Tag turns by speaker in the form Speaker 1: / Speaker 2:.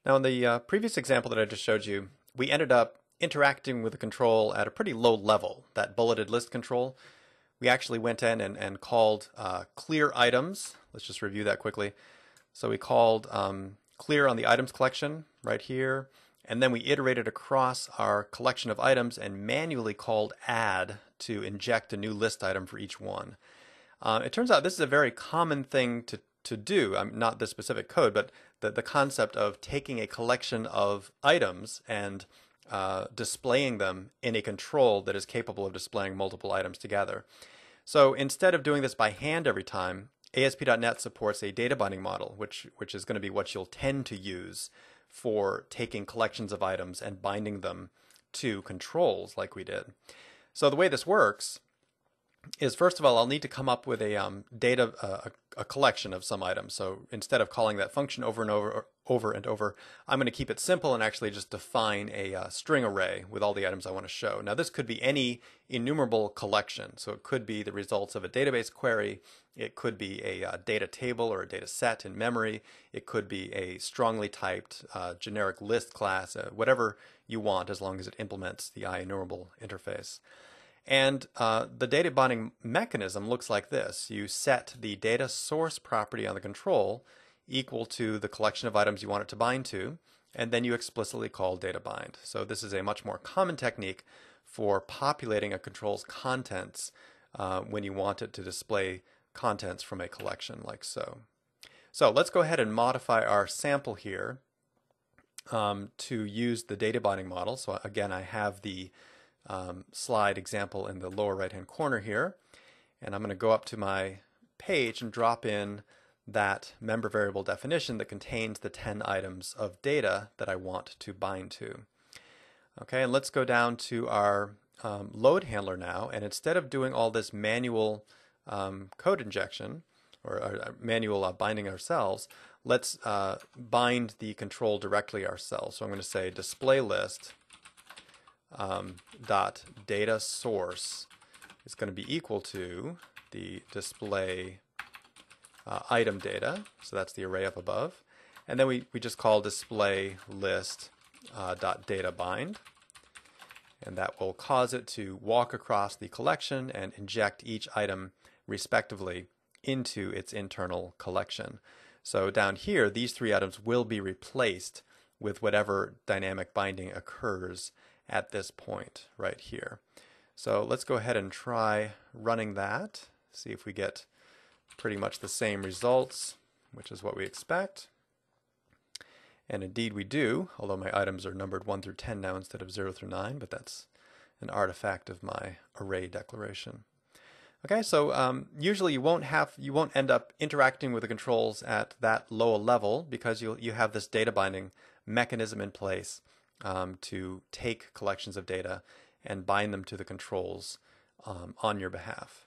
Speaker 1: Now, in the previous example that I just showed you, we ended up interacting with the control at a pretty low level, that bulleted list control. We actually went in and called clear items. Let's just review that quickly. So we called clear on the items collection right here, and then we iterated across our collection of items and manually called add to inject a new list item for each one. It turns out this is a very common thing to do. Not this specific code, but the concept of taking a collection of items and displaying them in a control that is capable of displaying multiple items together. So instead of doing this by hand every time, ASP.NET supports a data binding model, which is going to be what you'll tend to use for taking collections of items and binding them to controls like we did. So the way this works is, first of all, I'll need to come up with a collection of some items. So instead of calling that function over and over, I'm going to keep it simple and actually just define a string array with all the items I want to show. Now, this could be any enumerable collection. So it could be the results of a database query. It could be a data table or a data set in memory. It could be a strongly typed generic list class, whatever you want, as long as it implements the IEnumerable interface. And the data binding mechanism looks like this. You set the data source property on the control equal to the collection of items you want it to bind to, and then you explicitly call data bind. So this is a much more common technique for populating a control's contents when you want it to display contents from a collection like so. So let's go ahead and modify our sample here to use the data binding model. So again, I have the slide example in the lower right hand corner here, and I'm going to go up to my page and drop in that member variable definition that contains the 10 items of data that I want to bind to. Okay, and let's go down to our load handler now, and instead of doing all this manual code injection or manual binding ourselves, let's bind the control directly ourselves. So I'm going to say display list dot data source is going to be equal to the display item data. So that's the array up above. And then we just call display list dot data bind. And that will cause it to walk across the collection and inject each item respectively into its internal collection. So down here, these three items will be replaced with whatever dynamic binding occurs at this point right here. So let's go ahead and try running that, see if we get pretty much the same results, which is what we expect. And indeed we do, although my items are numbered 1 through 10 now instead of 0 through 9, but that's an artifact of my array declaration. Okay, so usually you won't end up interacting with the controls at that low a level because you have this data binding mechanism in place to take collections of data and bind them to the controls on your behalf.